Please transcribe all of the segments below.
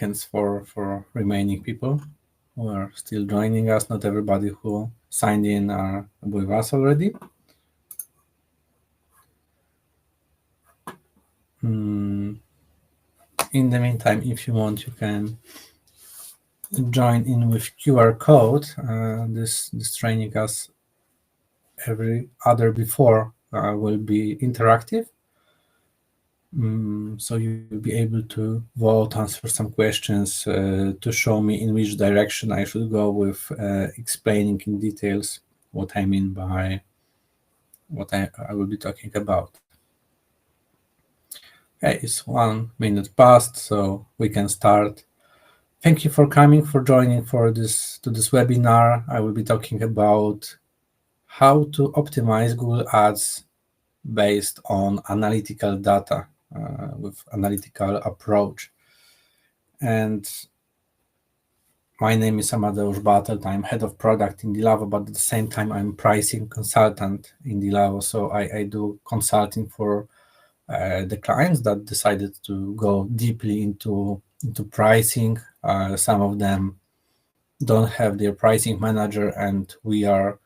seconds for remaining people who are still joining us. Not everybody who signed in are with us already. In the meantime, if you want, you can join in with QR code. This training, as every other before, will be interactive. So you'll be able to vote, answer some questions, to show me in which direction I should go with explaining in details what I mean by what I will be talking about. Okay, it's 1 minute past, so we can start. Thank you for coming, for joining to this webinar. I will be talking about how to optimize Google Ads based on analytical data with analytical approach. And my name is Amadeusz Bartelt. I'm head of product in Dilavo, but at the same time, I'm pricing consultant in Dilavo. So I do consulting for the clients that decided to go deeply into pricing. Some of them don't have their pricing manager, and we are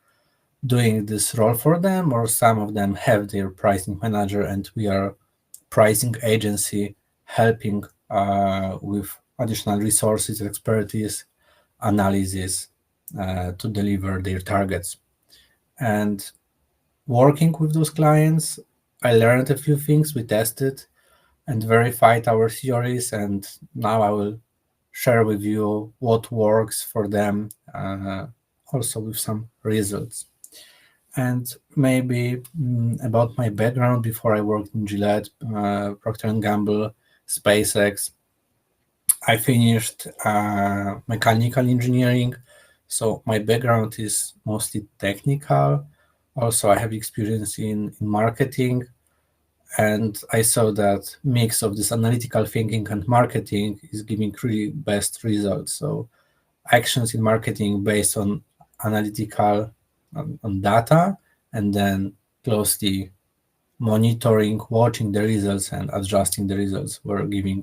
doing this role for them, or some of them have their pricing manager, and we are pricing agency helping with additional resources, expertise, analysis to deliver their targets. And working with those clients, I learned a few things. We tested and verified our theories, and now I will share with you what works for them, also with some results. And maybe about my background. Before I worked in Gillette, Procter & Gamble, SpaceX, I finished mechanical engineering. So my background is mostly technical. Also, I have experience in marketing. And I saw that mix of this analytical thinking and marketing is giving really best results. So actions in marketing based on analytical on data, and then closely monitoring, watching the results and adjusting the results were giving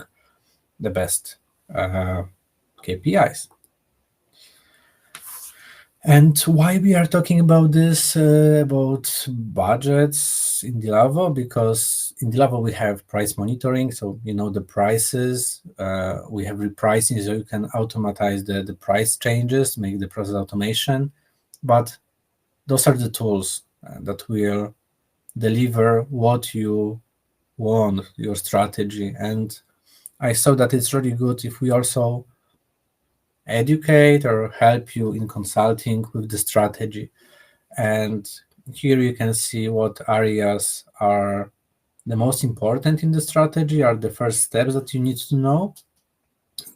the best KPIs. And why we are talking about this, about budgets in Dilavo? Because in Dilavo we have price monitoring, so you know the prices. We have repricing, so you can automatize the price changes, make the process automation. But those are the tools that will deliver what you want, your strategy. And I saw that it's really good if we also educate or help you in consulting with the strategy. And here you can see what areas are the most important in the strategy, are the first steps that you need to know.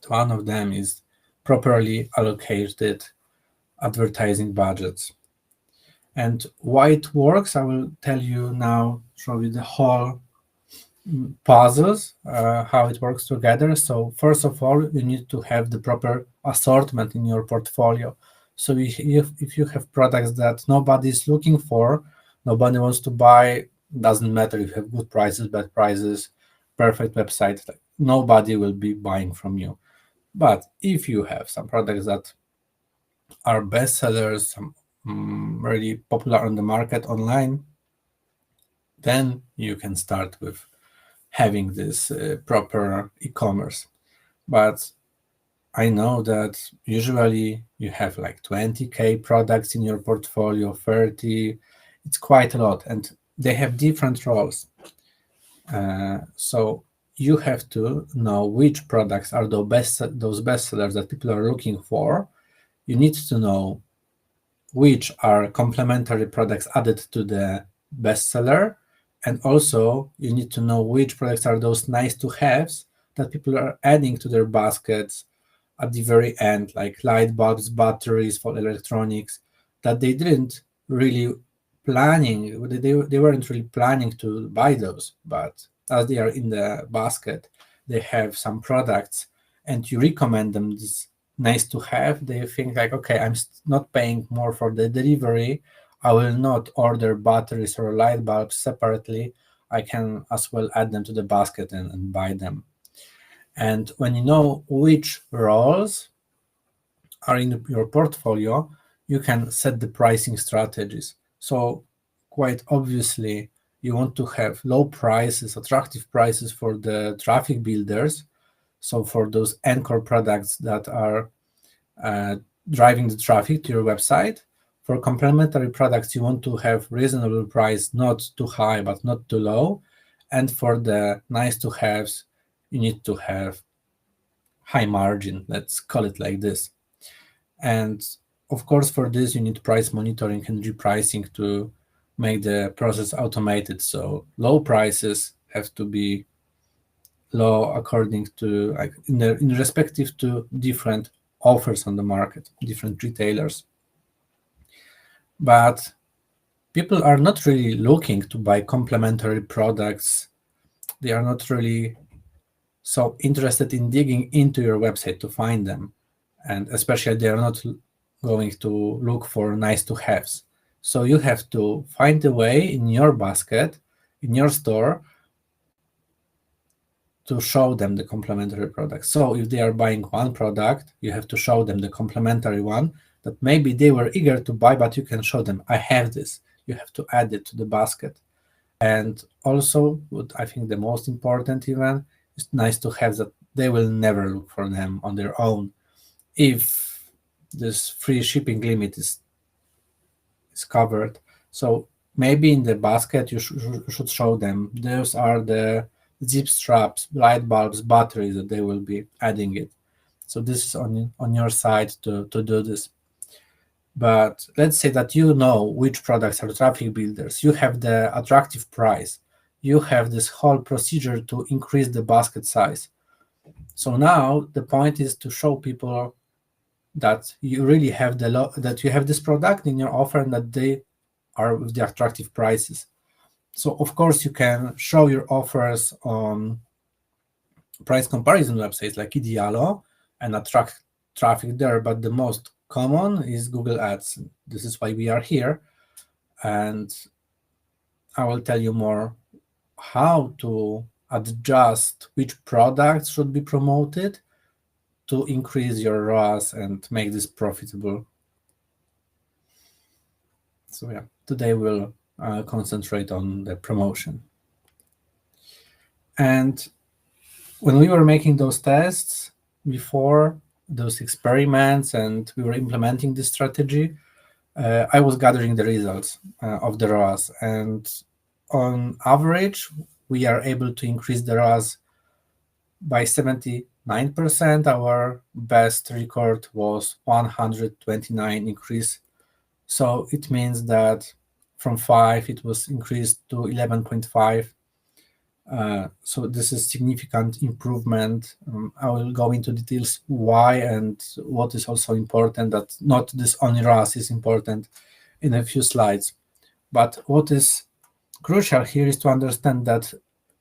One of them is properly allocated advertising budgets. And why it works, I will tell you now, show you the whole puzzles, how it works together. So first of all, you need to have the proper assortment in your portfolio. So if you have products that nobody is looking for, nobody wants to buy, doesn't matter if you have good prices, bad prices, perfect website, like, nobody will be buying from you. But if you have some products that are bestsellers, some really popular on the market online, then you can start with having this proper e-commerce. But I know that usually you have like 20K products in your portfolio, 30, it's quite a lot, and they have different roles. So you have to know which products are those bestsellers that people are looking for. You need to know which are complementary products added to the bestseller. And also you need to know which products are those nice to haves that people are adding to their baskets at the very end, like light bulbs, batteries for electronics, that they didn't really they weren't really planning to buy those, but as they are in the basket, they have some products and you recommend them this nice to have. They think like, okay, I'm not paying more for the delivery, I will not order batteries or light bulbs separately, I can as well add them to the basket and buy them. And when you know which roles are in your portfolio, you can set the pricing strategies. So quite obviously, you want to have low prices, attractive prices for the traffic builders. So for those anchor products that are driving the traffic to your website. For complementary products, you want to have reasonable price, not too high, but not too low. And for the nice to haves, you need to have high margin, let's call it like this. And of course, for this, you need price monitoring and repricing to make the process automated. So low prices have to be low according to, like, in respective to different offers on the market, different retailers. But people are not really looking to buy complementary products. They are not really so interested in digging into your website to find them. And especially they are not going to look for nice to haves. So you have to find a way in your basket, in your store, to show them the complementary products. So if they are buying one product, you have to show them the complementary one that maybe they were eager to buy, but you can show them, I have this. You have to add it to the basket. And also, what I think the most important even is nice to have that they will never look for them on their own. If this free shipping limit is covered, so maybe in the basket you should show them those are the zip straps, light bulbs, batteries that they will be adding it. So this is on your side to do this. But let's say that you know which products are traffic builders. You have the attractive price. You have this whole procedure to increase the basket size. So now the point is to show people that you really have that you have this product in your offer and that they are with the attractive prices. So of course you can show your offers on price comparison websites like Idealo and attract traffic there, but the most common is Google Ads. This is why we are here, and I will tell you more how to adjust which products should be promoted to increase your ROAS and make this profitable. So yeah, today we'll concentrate on the promotion. And when we were making those tests before, those experiments, and we were implementing this strategy, I was gathering the results of the ROAS. And on average, we are able to increase the ROAS by 79%. Our best record was 129 increase. So it means that from 5, it was increased to 11.5. So this is significant improvement. I will go into details why and what is also important, that not this only ROAS is important in a few slides. But what is crucial here is to understand that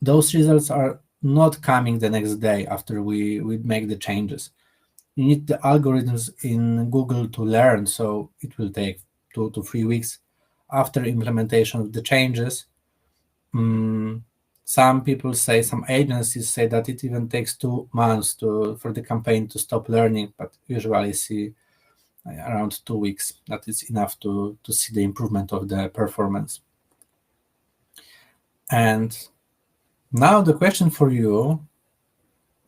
those results are not coming the next day after we make the changes. You need the algorithms in Google to learn, so it will take 2 to 3 weeks after implementation of the changes. Some people say, some agencies say that it even takes 2 months for the campaign to stop learning, but usually see around 2 weeks. That is enough to see the improvement of the performance. And now the question for you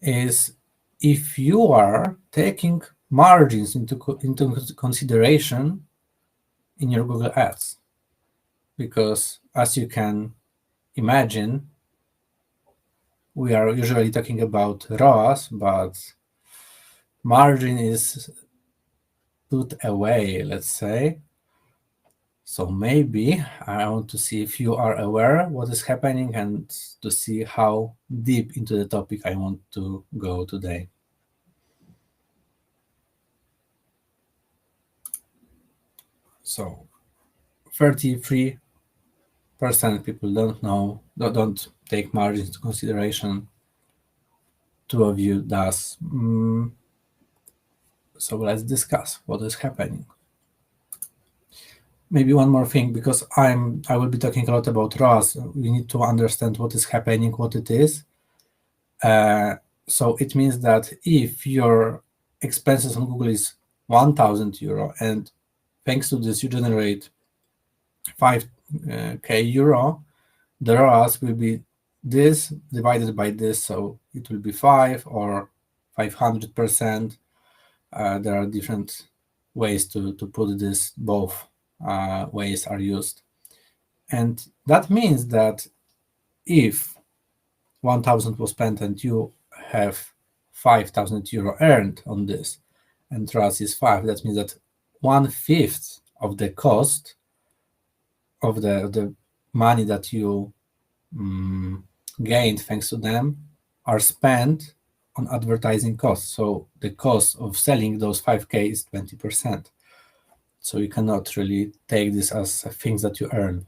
is, if you are taking margins into consideration in your Google Ads, because as you can imagine, we are usually talking about ROAS, but margin is put away, let's say. So maybe I want to see if you are aware what is happening and to see how deep into the topic I want to go today. So 33% people don't know, don't take margins into consideration. 2 of you does. So let's discuss what is happening. Maybe one more thing, because I will be talking a lot about ROAS. We need to understand what is happening, what it is. So it means that if your expenses on Google is 1,000 euro, and thanks to this you generate 5k euro, the ROAS will be this divided by this, so it will be 5 or 500%. There are different ways to put this. Both ways are used. And that means that if 1,000 was spent and you have 5,000 euro earned on this, and ROAS is 5, that means that 1/5 of the cost of the money that you gained thanks to them are spent on advertising costs. So the cost of selling those 5k is 20%. So you cannot really take this as things that you earn.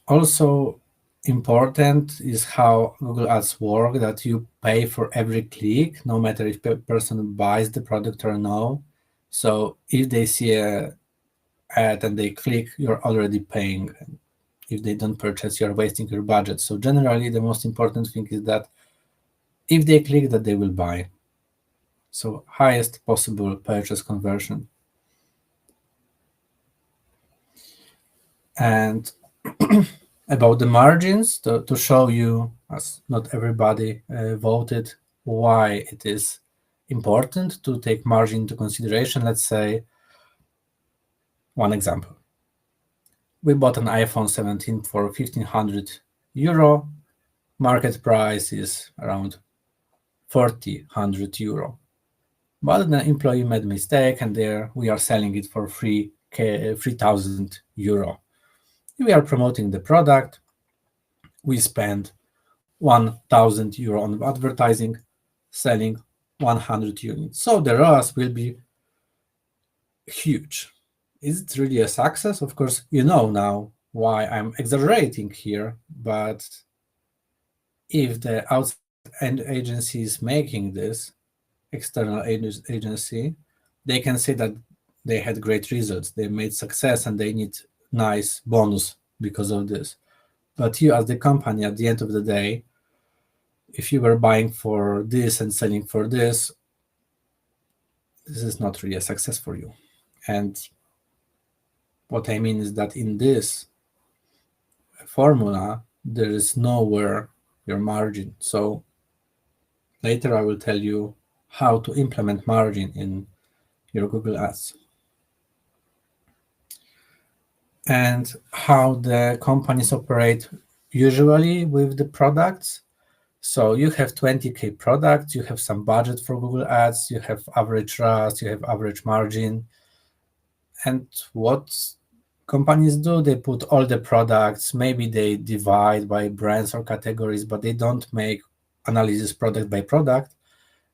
Also important is how Google Ads work, that you pay for every click, no matter if a person buys the product or no. So if they see a ad and they click, you're already paying. If they don't purchase, you're wasting your budget. So generally, the most important thing is that if they click, that they will buy. So highest possible purchase conversion. And about the margins, to show you, as not everybody voted, why it is important to take margin into consideration. Let's say one example. We bought an iPhone 17 for 1,500 euro. Market price is around 4,000 euro. But the employee made a mistake, and there we are selling it for 3,000 euro. We are promoting the product. We spend 1,000 euro on advertising, selling 100 units. So the ROAS will be huge. Is it really a success? Of course, you know now why I'm exaggerating here, but if the outside agency is making this, external agency, they can say that they had great results, they made success, and they need nice bonus because of this. But you, as the company, at the end of the day, if you were buying for this and selling for this is not really a success for you. And what I mean is that in this formula, there is nowhere your margin. So later I will tell you how to implement margin in your Google Ads. And how the companies operate usually with the products. So you have 20k products, you have some budget for Google Ads, you have average ROAS, you have average margin. And what companies do, they put all the products, maybe they divide by brands or categories, but they don't make analysis product by product,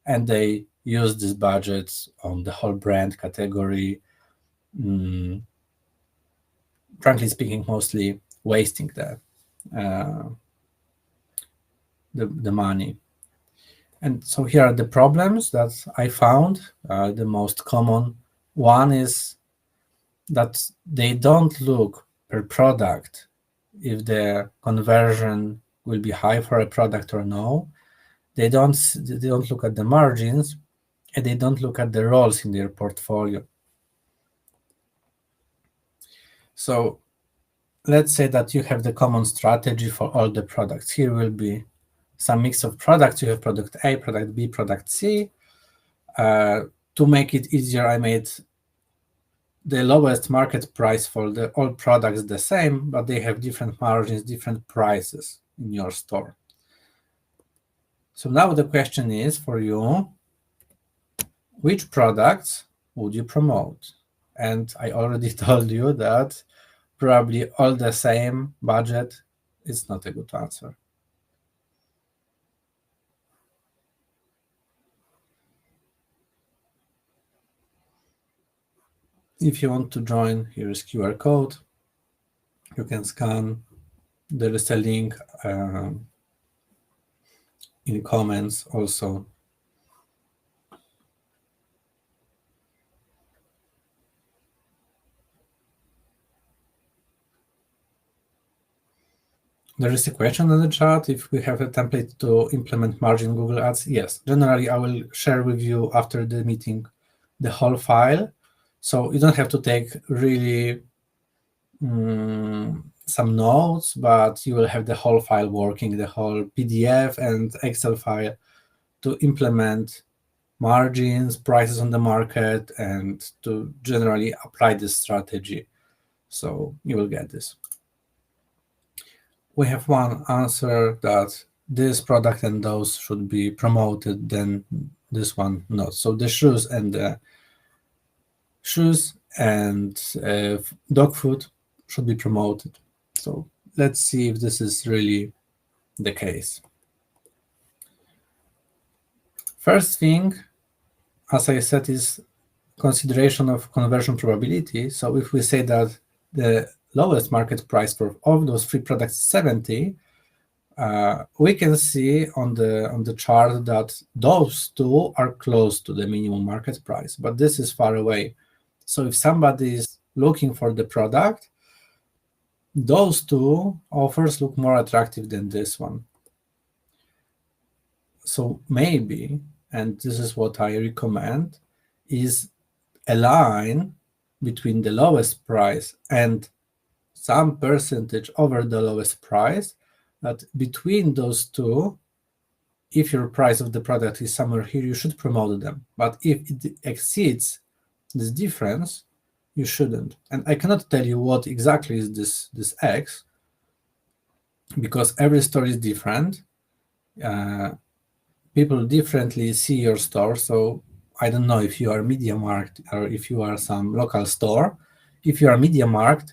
and they use these budgets on the whole brand category. Frankly speaking, mostly wasting the money. And so here are the problems that I found. The most common one is that they don't look per product if the conversion will be high for a product or no. They don't look at the margins, and they don't look at the roles in their portfolio. So let's say that you have the common strategy for all the products. Here will be some mix of products. You have product A, product B, product C. To make it easier, I made the lowest market price for all products the same, but they have different margins, different prices in your store. So now the question is for you, which products would you promote? And I already told you that probably all the same budget is not a good answer. If you want to join, here is QR code. You can scan. There is a link in comments also. There is a question in the chat if we have a template to implement margin Google Ads. Yes, generally I will share with you after the meeting the whole file. So you don't have to take really some notes, but you will have the whole file working, the whole PDF and Excel file to implement margins, prices on the market, and to generally apply this strategy. So you will get this. We have one answer that this product and those should be promoted, then this one not. So the shoes and dog food should be promoted. So let's see if this is really the case. First thing, as I said, is consideration of conversion probability. So if we say that the lowest market price for all of those three products is 70, we can see on the chart that those two are close to the minimum market price, but this is far away. So if somebody is looking for the product, those two offers look more attractive than this one. So maybe, and this is what I recommend, is a line between the lowest price and some percentage over the lowest price, that between those two, if your price of the product is somewhere here, you should promote them. But if it exceeds this difference, you shouldn't. And I cannot tell you what exactly is this X, because every store is different. People differently see your store. So I don't know if you are MediaMarkt or if you are some local store. If you are MediaMarkt,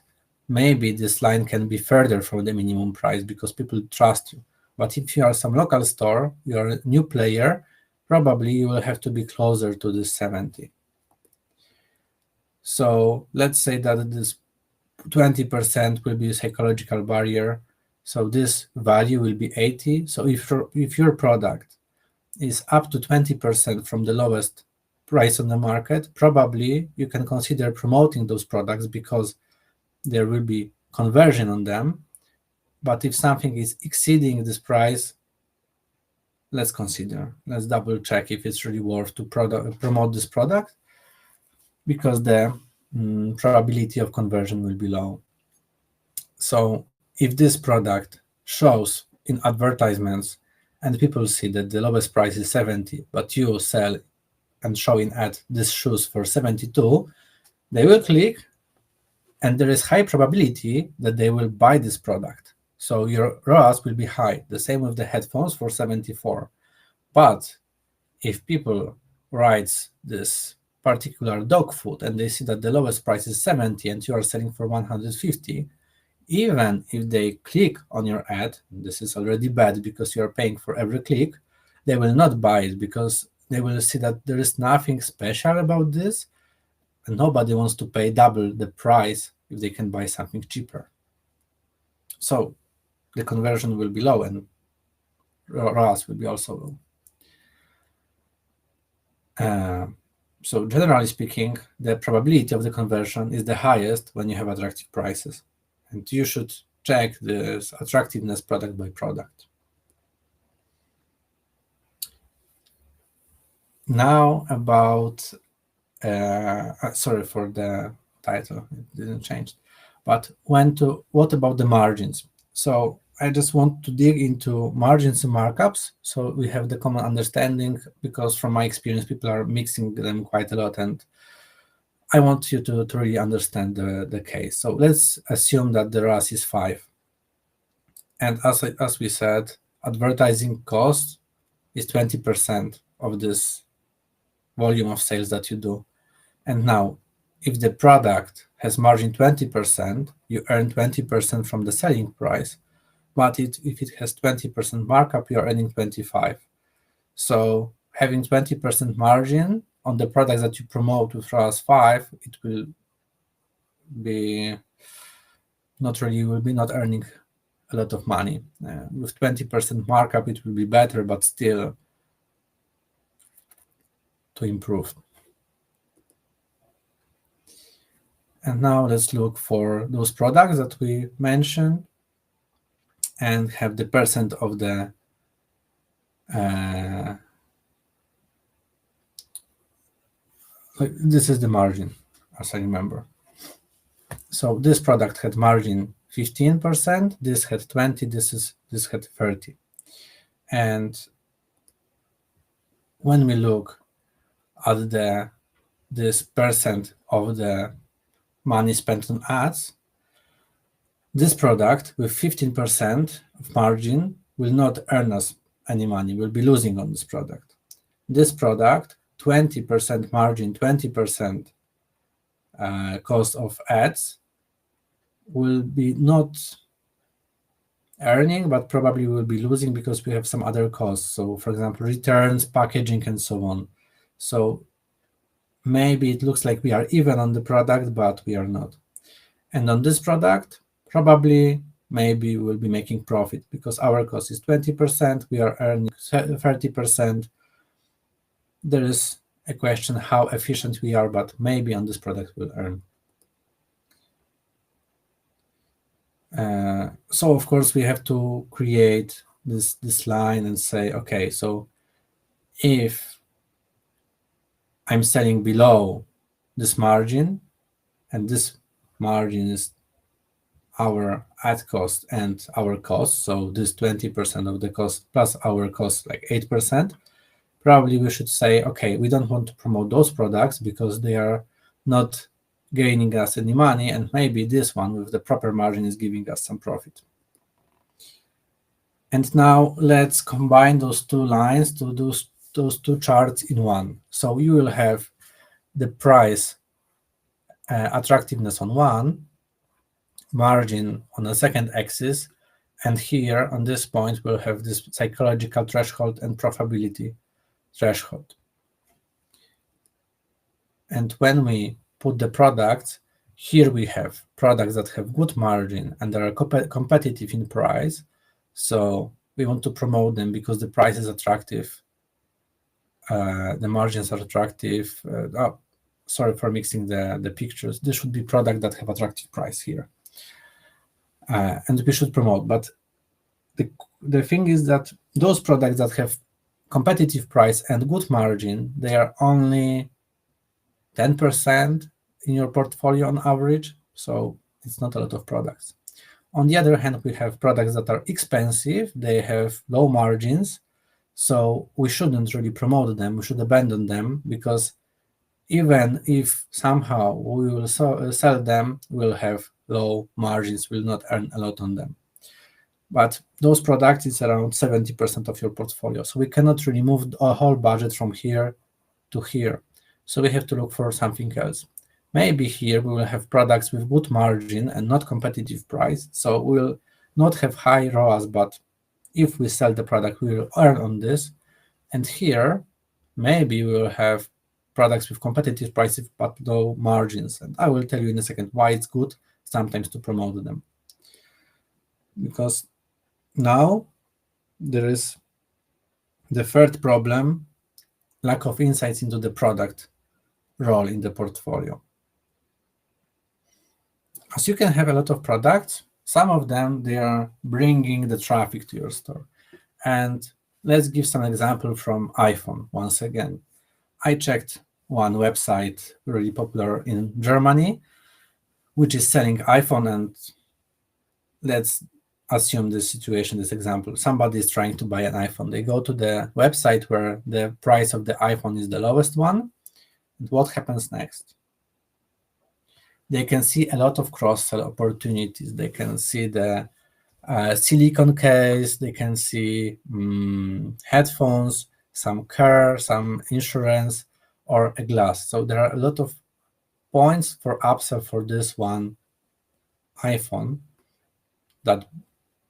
maybe this line can be further from the minimum price because people trust you. But if you are some local store, you are a new player, probably you will have to be closer to this 70. So let's say that this 20% will be a psychological barrier. So this value will be 80. So if your product is up to 20% from the lowest price on the market, probably you can consider promoting those products because there will be conversion on them. But if something is exceeding this price, let's double check if it's really worth to promote this product, because the probability of conversion will be low. So if this product shows in advertisements and people see that the lowest price is 70, but you sell and show in ad these shoes for 72, they will click, and there is high probability that they will buy this product. So your ROAS will be high. The same with the headphones for 74. But if people write this particular dog food and they see that the lowest price is 70 and you are selling for 150, even if they click on your ad, this is already bad because you are paying for every click, they will not buy it because they will see that there is nothing special about this, and nobody wants to pay double the price if they can buy something cheaper. So the conversion will be low and ROAS will be also low. So generally speaking, the probability of the conversion is the highest when you have attractive prices. And you should check this attractiveness product by product. Now about, sorry for the title, it didn't change. But what about the margins? So I just want to dig into margins and markups, so we have the common understanding, because from my experience, people are mixing them quite a lot, and I want you to really understand the case. So let's assume that the ROAS is 5. And as we said, advertising cost is 20% of this volume of sales that you do. And now, if the product has margin 20%, you earn 20% from the selling price. But if it has 20% markup, you're earning 25. So having 20% margin on the products that you promote with ROAS 5, it will be not really, you will be not earning a lot of money. With 20% markup, it will be better, but still to improve. And now let's look for those products that we mentioned. and have the percent of the this is the margin, as I remember. So this product had margin 15%, this had 20, this had 30. And when we look at this percent of the money spent on ads, this product with 15% of margin will not earn us any money, we'll be losing on this product. This product, 20% margin, 20% cost of ads, will be not earning, but probably will be losing because we have some other costs. So for example, returns, packaging, and so on. So maybe it looks like we are even on the product, but we are not. And on this product, probably maybe we'll be making profit because our cost is 20%, we are earning 30%. There is a question how efficient we are, but maybe on this product we'll earn. So of course we have to create this line and say, okay, so if I'm selling below this margin, and this margin is our ad cost and our cost, so this 20% of the cost plus our cost, like 8%, probably we should say, okay, we don't want to promote those products because they are not gaining us any money, and maybe this one with the proper margin is giving us some profit. And now let's combine those two lines to those two charts in one. So you will have the price attractiveness on one, margin on the second axis, and here on this point we'll have this psychological threshold and profitability threshold. And when we put the products, here we have products that have good margin and they are competitive in price. So we want to promote them because the price is attractive, the margins are attractive. Sorry for mixing the pictures. This should be products that have attractive price here. And we should promote. But the thing is that those products that have competitive price and good margin, they are only 10% in your portfolio on average, so it's not a lot of products. On the other hand, we have products that are expensive, they have low margins, so we shouldn't really promote them, we should abandon them, because even if somehow we will sell them, we'll have low margins, we'll not earn a lot on them. But those products is around 70% of your portfolio, so we cannot really move a whole budget from here to here. So we have to look for something else. Maybe here we will have products with good margin and not competitive price, so we'll not have high ROAS, but if we sell the product, we will earn on this. And here, maybe we will have products with competitive prices but low margins. And I will tell you in a second why it's good sometimes to promote them. Because now there is the third problem, lack of insights into the product role in the portfolio. As you can have a lot of products, some of them, they are bringing the traffic to your store. And let's give some example from iPhone once again. I checked one website really popular in Germany, which is selling iPhone, and let's assume this situation, this example. Somebody is trying to buy an iPhone. They go to the website where the price of the iPhone is the lowest one. And what happens next? They can see a lot of cross-sell opportunities. They can see the silicone case, they can see headphones, some car, some insurance, or a glass. So there are a lot of points for upsell for this one iPhone that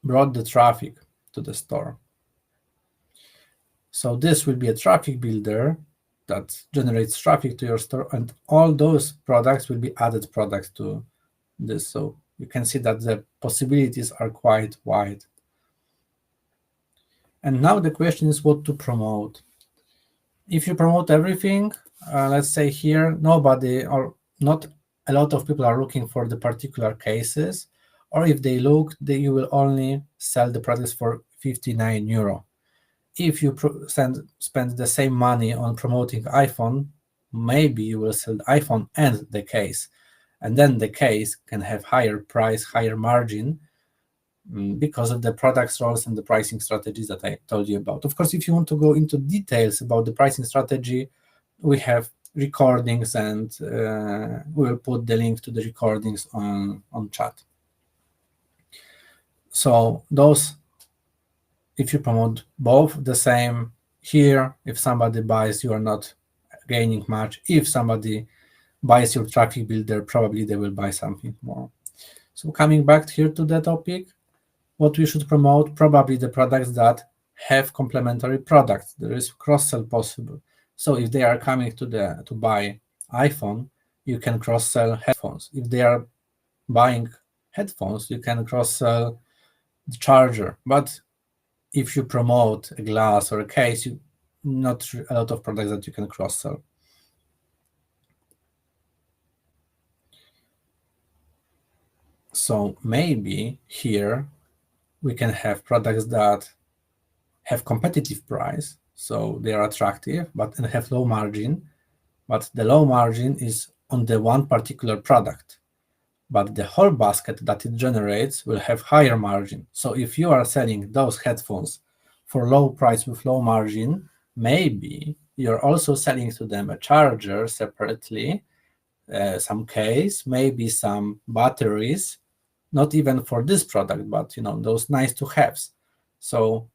brought the traffic to the store. So this will be a traffic builder that generates traffic to your store, and all those products will be added products to this. So you can see that the possibilities are quite wide. And now the question is what to promote. If you promote everything, let's say here, nobody or not a lot of people are looking for the particular cases, Or if they look, you will only sell the products for €59. If you spend the same money on promoting iPhone, maybe you will sell the iPhone and the case. And then the case can have higher price, higher margin, because of the product roles and the pricing strategies that I told you about. Of course, if you want to go into details about the pricing strategy, we have recordings, and we will put the link to the recordings on chat. So those, if you promote both the same here, if somebody buys, you are not gaining much. If somebody buys your traffic builder, probably they will buy something more. So coming back here to the topic, what we should promote, probably the products that have complementary products. There is cross-sell possible. So if they are coming to buy iPhone, you can cross-sell headphones. If they are buying headphones, you can cross-sell the charger. But if you promote a glass or a case, not a lot of products that you can cross-sell. So maybe here we can have products that have competitive price, so they are attractive, but have low margin, but the low margin is on the one particular product, but the whole basket that it generates will have higher margin. So if you are selling those headphones for low price with low margin, maybe you're also selling to them a charger separately, some case, maybe some batteries, not even for this product, but those nice to haves. So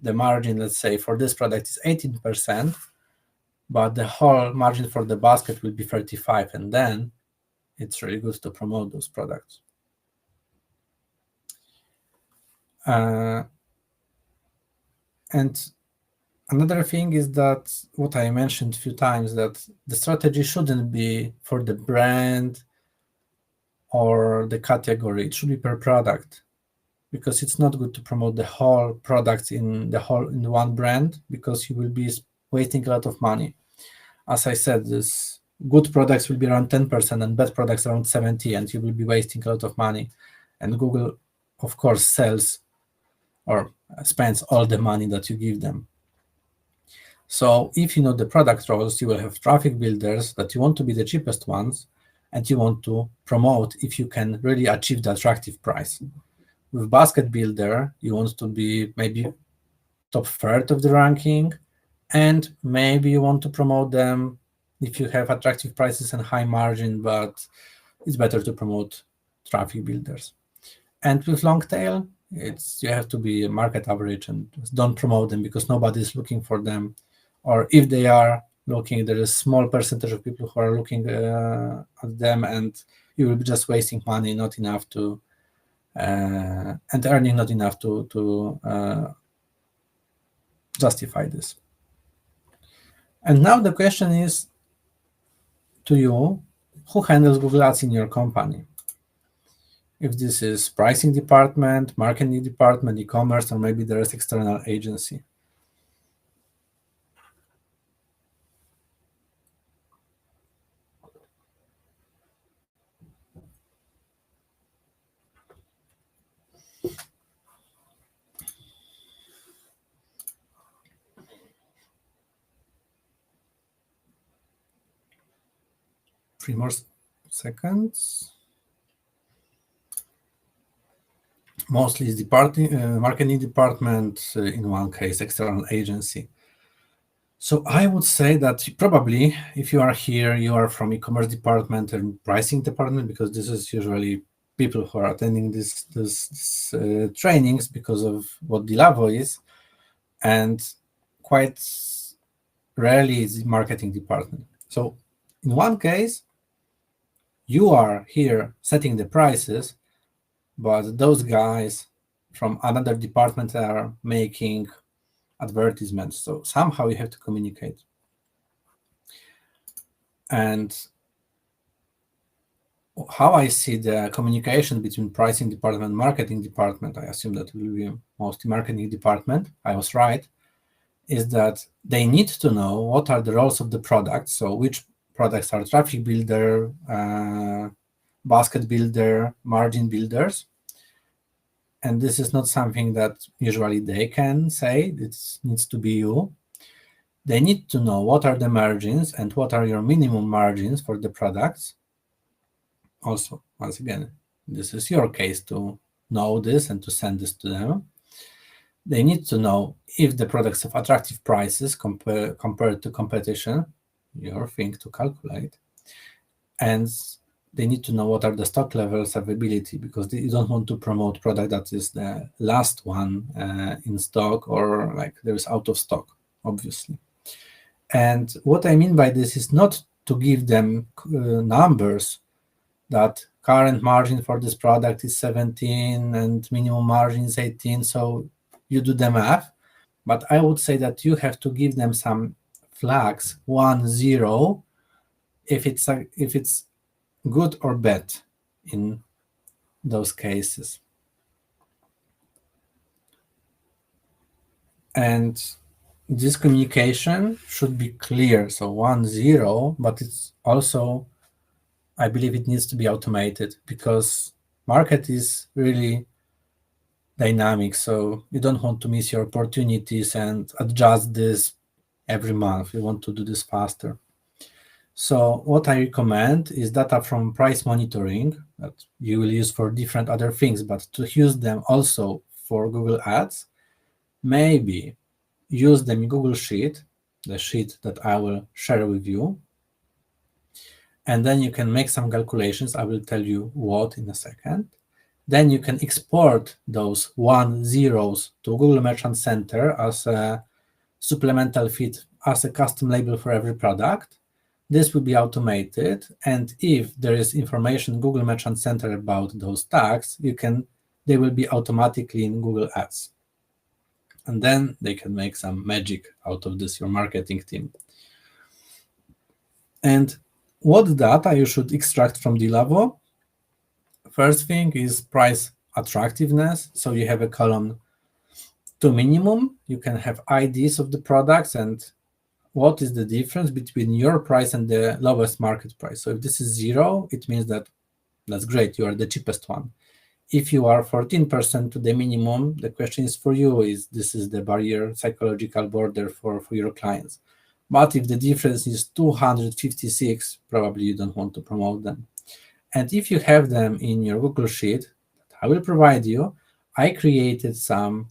the margin, let's say, for this product is 18%, but the whole margin for the basket will be 35%, and then it's really good to promote those products. And another thing is that what I mentioned a few times, that the strategy shouldn't be for the brand or the category. It should be per product, because it's not good to promote the whole products in one brand, because you will be wasting a lot of money. As I said, this good products will be around 10% and bad products around 70%, and you will be wasting a lot of money. And Google, of course, sells or spends all the money that you give them. So if you know the product roles, you will have traffic builders that you want to be the cheapest ones, and you want to promote if you can really achieve the attractive price. With basket builder, you want to be maybe top third of the ranking, and maybe you want to promote them if you have attractive prices and high margin, but it's better to promote traffic builders. And with long tail, you have to be a market average and don't promote them, because nobody is looking for them. Or if they are looking, there is a small percentage of people who are looking at them, and you will be just wasting money, not enough to, and earning not enough to justify this. And now the question is to you, who handles Google Ads in your company? If this is pricing department, marketing department, e-commerce, or maybe there is external agency. Three more seconds. Mostly it's marketing department, in one case, external agency. So I would say that probably if you are here, you are from e-commerce department and pricing department, because this is usually people who are attending this trainings because of what Dilavo is, and quite rarely is the marketing department. So in one case, you are here setting the prices, but those guys from another department are making advertisements. So somehow you have to communicate. And how I see the communication between pricing department and marketing department, I assume that will be mostly marketing department, I was right, is that they need to know what are the roles of the products. So which products are traffic builder, basket builder, margin builders. and this is not something that usually they can say, it needs to be you. They need to know what are the margins and what are your minimum margins for the products. Also, once again, this is your case to know this and to send this to them. They need to know if the products have attractive prices compared to competition, your thing to calculate. And they need to know what are the stock levels availability, because you don't want to promote product that is the last one in stock, or like there is out of stock, obviously. And what I mean by this is not to give them numbers that current margin for this product is 17 and minimum margin is 18, so you do the math. But I would say that you have to give them some flags, 1, 0, if it's good or bad in those cases. And this communication should be clear, so 1, 0, but it's also, I believe it needs to be automated, because market is really dynamic, so you don't want to miss your opportunities and adjust this every month. You want to do this faster. So what I recommend is data from price monitoring that you will use for different other things, but to use them also for Google Ads, maybe use them in Google Sheet, the sheet that I will share with you, and then you can make some calculations. I will tell you what in a second. Then you can export those 1, 0s to Google Merchant Center as a supplemental feed, as a custom label for every product. This will be automated, and if there is information in Google Merchant Center about those tags, they will be automatically in Google Ads. And then they can make some magic out of this, your marketing team. And what data you should extract from DLavo? First thing is price attractiveness. So you have a column to minimum. You can have IDs of the products and what is the difference between your price and the lowest market price. So if this is 0, it means that that's great, you are the cheapest one. If you are 14% to the minimum, the question is for you, this is the barrier, psychological border for your clients. But if the difference is 256, probably you don't want to promote them. And if you have them in your Google Sheet, that I will provide you, I created some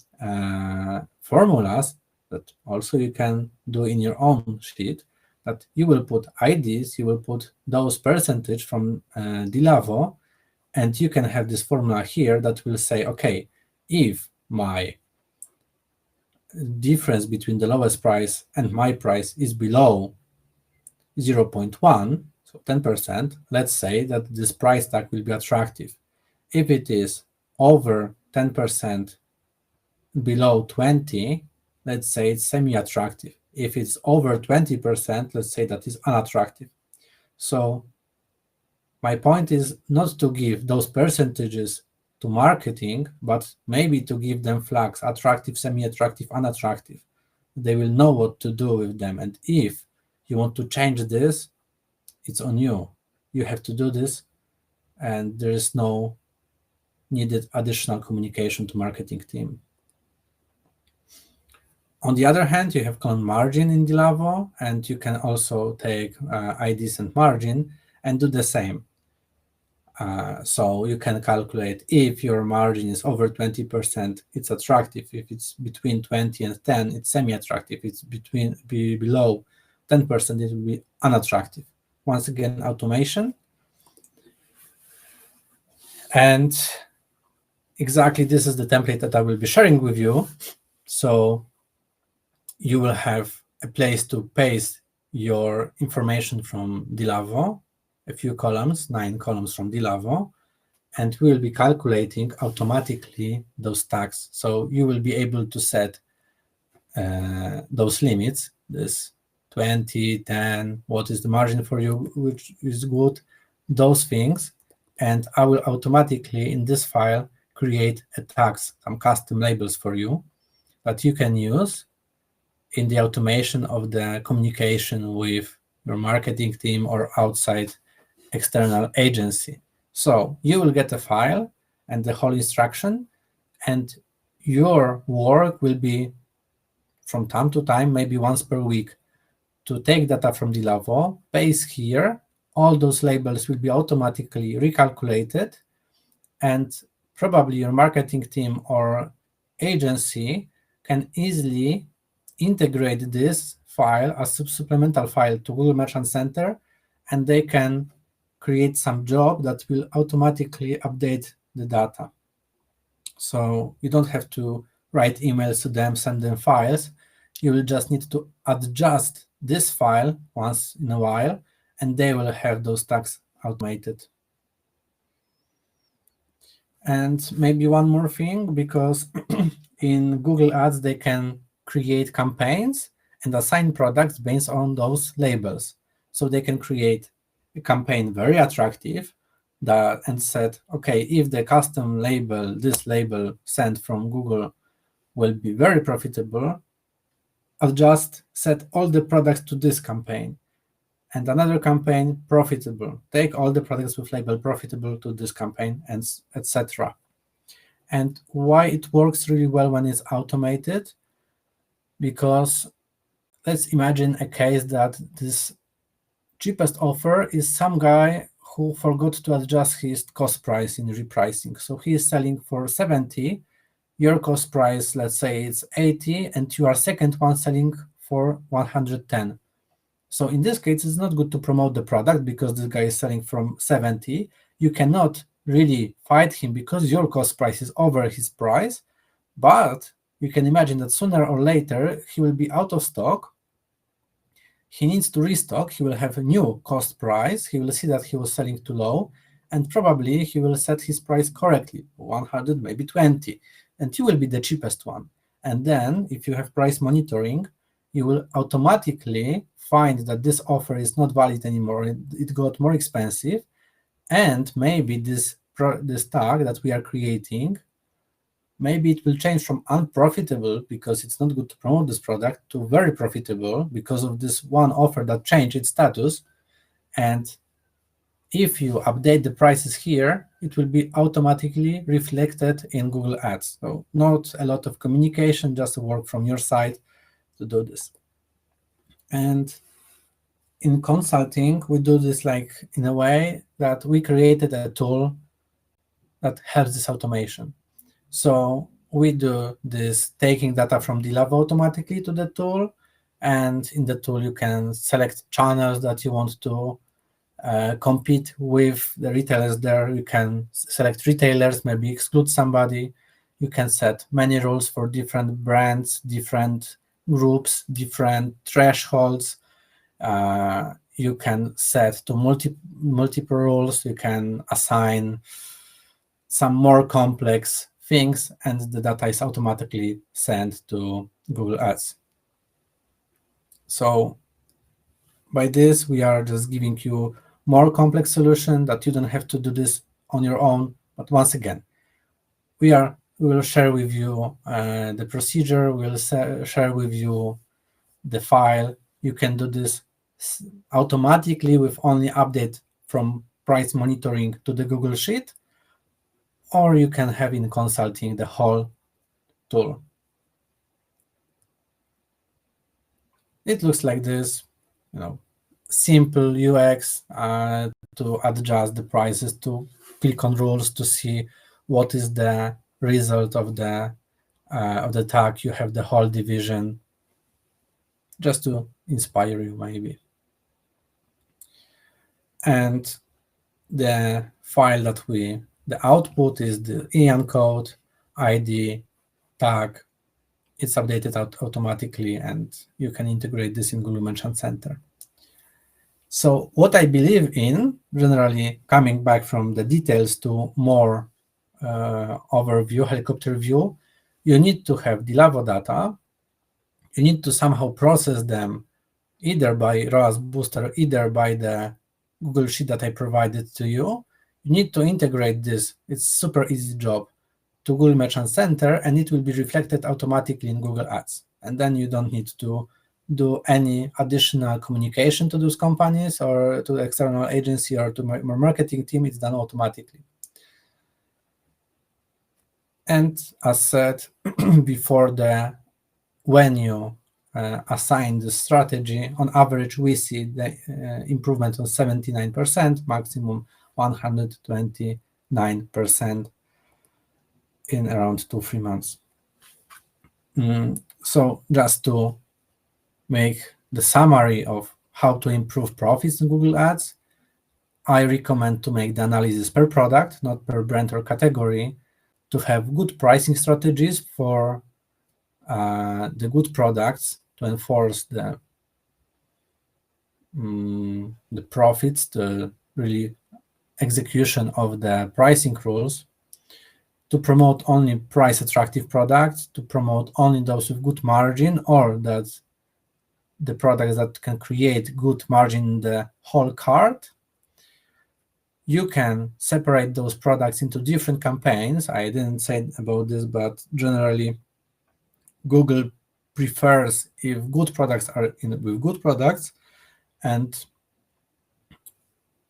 formulas that also you can do in your own sheet, that you will put IDs, you will put those percentage from DLavo, and you can have this formula here that will say, okay, if my difference between the lowest price and my price is below 0.1, so 10%, let's say that this price tag will be attractive. If it is over 10%, below 20, let's say it's semi-attractive. If it's over 20%, let's say that is unattractive. So my point is not to give those percentages to marketing, but maybe to give them flags, attractive, semi-attractive, unattractive. They will know what to do with them. And if you want to change this, it's on you. You have to do this, and there is no needed additional communication to marketing team. On the other hand, you have column margin in DLavo, and you can also take IDs and margin and do the same. So you can calculate if your margin is over 20%, it's attractive. If it's between 20 and 10, it's semi-attractive. If it's below 10%, it will be unattractive. Once again, automation. And exactly this is the template that I will be sharing with you. So you will have a place to paste your information from DLavo, a few columns, 9 columns from DLavo, and we will be calculating automatically those tags. So you will be able to set those limits, this 20, 10, what is the margin for you, which is good, those things. And I will automatically in this file create a tags, some custom labels for you that you can use in the automation of the communication with your marketing team or outside external agency. So you will get a file and the whole instruction, And your work will be from time to time, maybe once per week, to take data from the Lavo, paste here, all those labels will be automatically recalculated, and probably your marketing team or agency can easily integrate this file as a supplemental file to Google Merchant Center, and they can create some job that will automatically update the data. So you don't have to write emails to them, send them files. You will just need to adjust this file once in a while, and they will have those tags automated. And maybe one more thing, because in Google Ads, they can create campaigns and assign products based on those labels. So they can create a campaign very attractive and said, okay, if the custom label, this label sent from Google will be very profitable, I'll just set all the products to this campaign. And another campaign, profitable. Take all the products with label profitable to this campaign, and etc. And why it works really well when it's automated? Because let's imagine a case that this cheapest offer is some guy who forgot to adjust his cost price in repricing. So he is selling for 70, your cost price, let's say it's 80, and you are second one selling for 110. So in this case, it's not good to promote the product because this guy is selling from 70. You cannot really fight him because your cost price is over his price, but you can imagine that sooner or later he will be out of stock. He needs to restock. He will have a new cost price. He will see that he was selling too low, and probably he will set his price correctly, 100, maybe 20, and you will be the cheapest one. And then if you have price monitoring, you will automatically find that this offer is not valid anymore. It got more expensive, and maybe this tag that we are creating, maybe it will change from unprofitable because it's not good to promote this product to very profitable because of this one offer that changed its status. And if you update the prices here, it will be automatically reflected in Google Ads. So not a lot of communication, just work from your side to do this. And in consulting, we do this like in a way that we created a tool that helps this automation. So we do this taking data from the lab automatically to the tool, and in the tool you can select channels that you want to compete with the retailers there. You can select retailers, maybe exclude somebody. You can set many rules for different brands, different groups, different thresholds. You can set to multiple rules. You can assign some more complex things, and the data is automatically sent to Google Ads. So by this, we are just giving you more complex solution that you don't have to do this on your own. But once again, we will share with you the procedure. We'll share with you the file. You can do this automatically with only update from price monitoring to the Google Sheet, or you can have in consulting the whole tool. It looks like this, simple UX to adjust the prices, to click on rules to see what is the result of the tag. You have the whole division, just to inspire you maybe. And the file that the output is the EAN code, ID, tag. It's updated automatically, and you can integrate this in Google Merchant Center. So what I believe in, generally coming back from the details to more overview, helicopter view, you need to have the Lavo data. You need to somehow process them either by ROAS Booster, either by the Google Sheet that I provided to you. You need to integrate this. It's super easy job to Google Merchant Center, and it will be reflected automatically in Google Ads. And then you don't need to do any additional communication to those companies or to the external agency or to my marketing team. It's done automatically. And as said before, when you assign the strategy, on average, we see the improvement on 79%, maximum 129% in around 2-3 months. So just to make the summary of how to improve profits in Google Ads, I recommend to make the analysis per product, not per brand or category, to have good pricing strategies for the good products, to enforce the profits, the really execution of the pricing rules, to promote only price attractive products, to promote only those with good margin, or that the products that can create good margin in the whole cart. You can separate those products into different campaigns. I didn't say about this, but generally Google prefers if good products are with good products and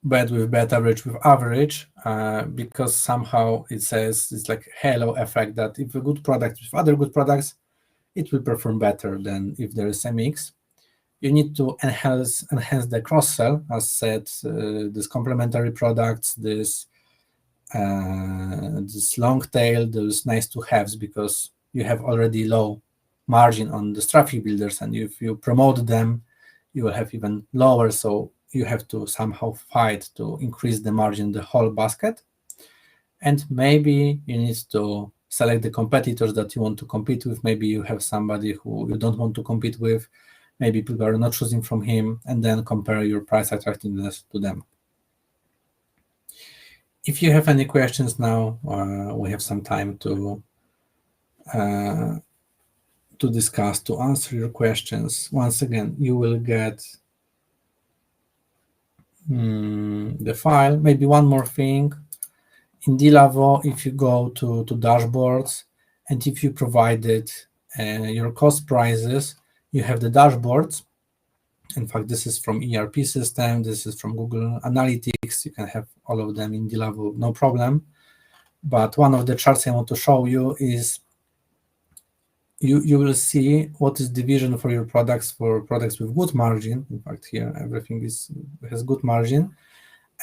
bad with bad, average with average, because somehow it says it's like halo effect, that if a good product with other good products, it will perform better than if there is a mix. You need to enhance the cross-sell, as said, this complementary products, this long tail, those nice to haves, because you have already low margin on the traffic builders, and if you promote them, you will have even lower. So you have to somehow fight to increase the margin in the whole basket. And maybe you need to select the competitors that you want to compete with. Maybe you have somebody who you don't want to compete with. Maybe people are not choosing from him, and then compare your price attractiveness to them. If you have any questions now, we have some time to discuss, to answer your questions. Once again, you will get the file. Maybe one more thing. In DLavo, if you go to dashboards, and if you provided your cost prices, you have the dashboards. In fact, this is from ERP system, this is from Google Analytics. You can have all of them in DLavo, no problem. But one of the charts I want to show you is you will see what is division for your products, for products with good margin. In fact, here everything has good margin,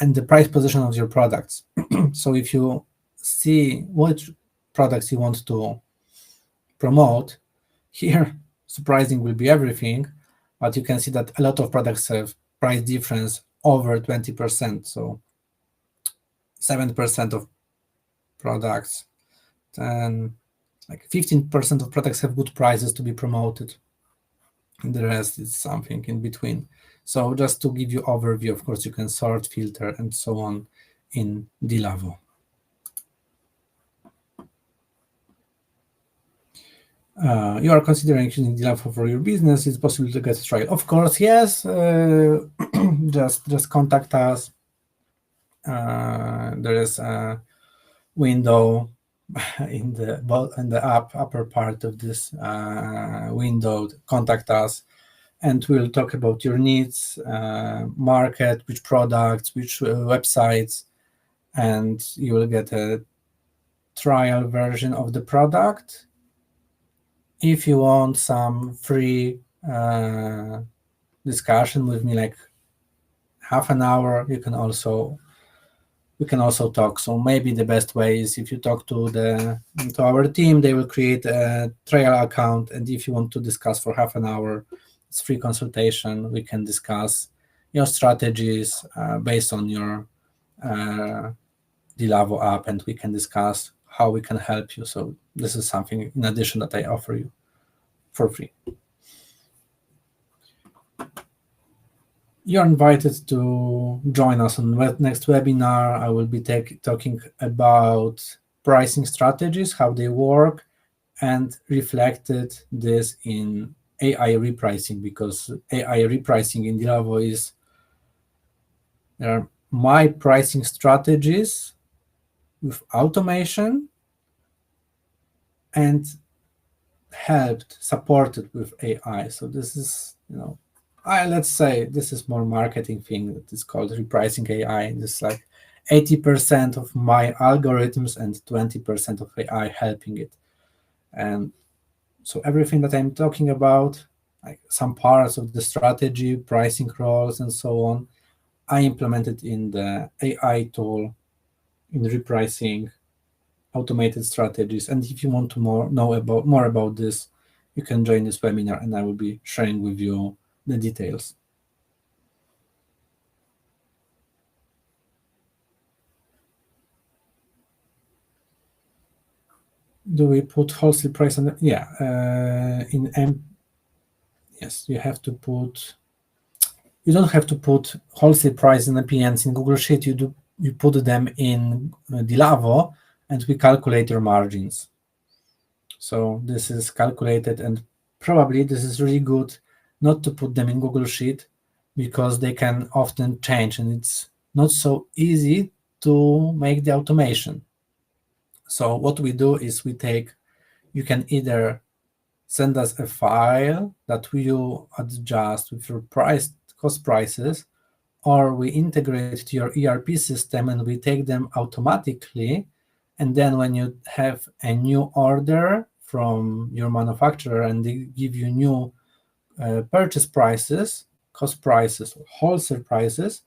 and the price position of your products. So if you see which products you want to promote, here surprising will be everything, but you can see that a lot of products have price difference over 20%. So 7% of products, and like 15% of products have good prices to be promoted, and the rest is something in between. So just to give you overview, of course, you can sort, filter, and so on in DLavo. You are considering using DLavo for your business. It's possible to get a trial. Of course, yes. Just contact us. There is a window in the upper part of this window. Contact us, and we'll talk about your needs, market, which products, which websites, and you will get a trial version of the product. If you want some free discussion with me, like half an hour, we can also talk. So maybe the best way is if you talk to our team, they will create a trial account, and if you want to discuss for half an hour, it's free consultation. We can discuss your strategies based on your DLavo app, and we can discuss how we can help you. So this is something in addition that I offer you for free. You're invited to join us on the next webinar. I will be talking about pricing strategies, how they work, and reflected this in AI repricing, because AI repricing in DLavo is there are my pricing strategies with automation and supported with AI. So this is, let's say this is more marketing thing that is called repricing AI. This is like 80% of my algorithms and 20% of AI helping it. And so everything that I'm talking about, like some parts of the strategy, pricing roles, and so on, I implemented in the AI tool, in repricing, automated strategies. And if you want to know more about this, you can join this webinar, and I will be sharing with you the details. Do we put wholesale price on the, yes, you have to put, you don't have to put wholesale price and APNs in Google Sheet. You put them in Dilavo, and we calculate your margins. So this is calculated, and probably this is really good not to put them in Google Sheet, because they can often change, and it's not so easy to make the automation. So what we do is you can either send us a file that you adjust with your cost prices, or we integrate to your ERP system and we take them automatically. And then when you have a new order from your manufacturer and they give you new purchase prices, cost prices, or wholesale prices,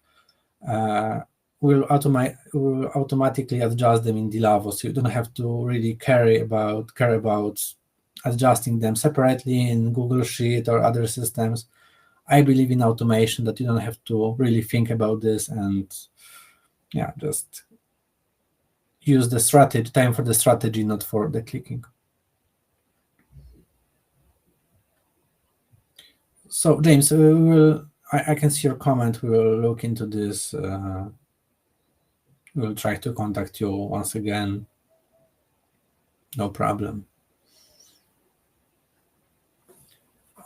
we'll automatically adjust them in Dilavo, so you don't have to really care about adjusting them separately in Google Sheet or other systems. I believe in automation, that you don't have to really think about this, and just use the strategy, time for the strategy, not for the clicking. So James, I can see your comment. We will look into this. We'll try to contact you once again. No problem.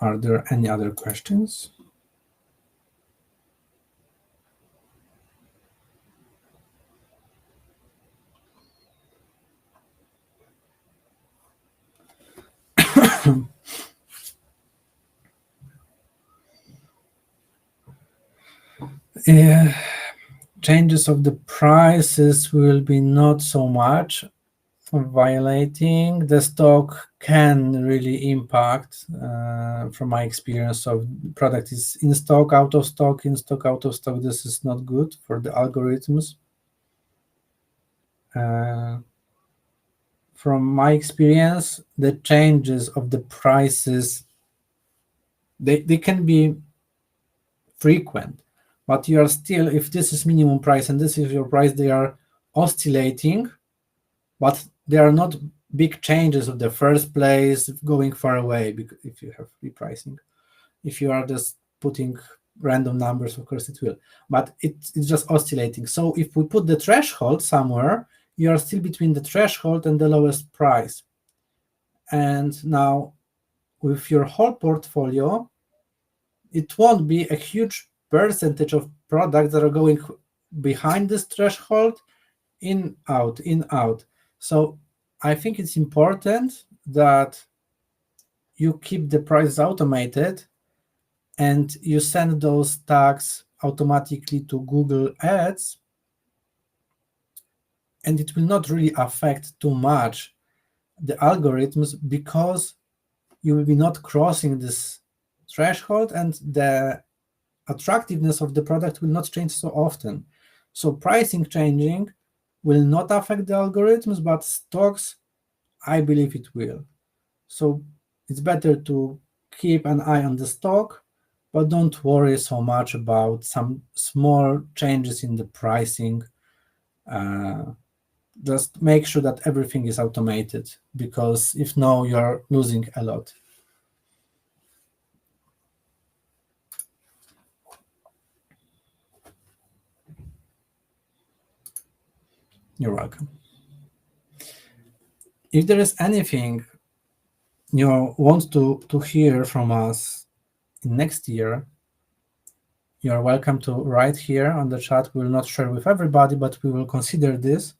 Are there any other questions? Changes of the prices will be not so much violating. The stock can really impact, from my experience of product is in stock, out of stock, in stock, out of stock. This is not good for the algorithms. From my experience, the changes of the prices, they can be frequent, but you are still, if this is minimum price and this is your price, they are oscillating, but they are not big changes of the first place going far away, because if you have repricing. If you are just putting random numbers, of course it will, but it's just oscillating. So if we put the threshold somewhere, you are still between the threshold and the lowest price. And now with your whole portfolio, it won't be a huge percentage of products that are going behind this threshold, in, out, in, out. So I think it's important that you keep the prices automated and you send those tags automatically to Google Ads, and it will not really affect too much the algorithms, because you will be not crossing this threshold, and the attractiveness of the product will not change so often. So pricing changing will not affect the algorithms, but stocks, I believe it will. So it's better to keep an eye on the stock, but don't worry so much about some small changes in the pricing. Just make sure that everything is automated, because if no, you're losing a lot. You're welcome. If there is anything you want to hear from us next year, you're welcome to write here on the chat. We will not share with everybody, but we will consider this,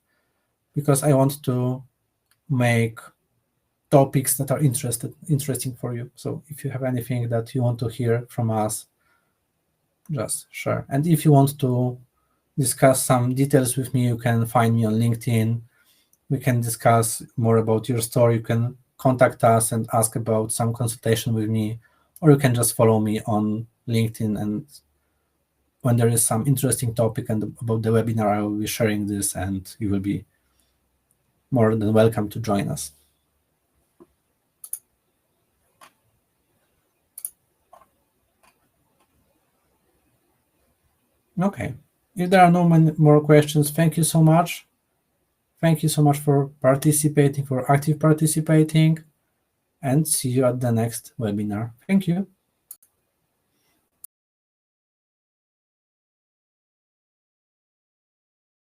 because I want to make topics that are interesting for you. So if you have anything that you want to hear from us, just share. And if you want to discuss some details with me, you can find me on LinkedIn. We can discuss more about your story. You can contact us and ask about some consultation with me, or you can just follow me on LinkedIn, and when there is some interesting topic and about the webinar, I will be sharing this, and you will be more than welcome to join us. Okay, if there are no more questions, thank you so much. Thank you so much for participating, for active participating, and see you at the next webinar. Thank you.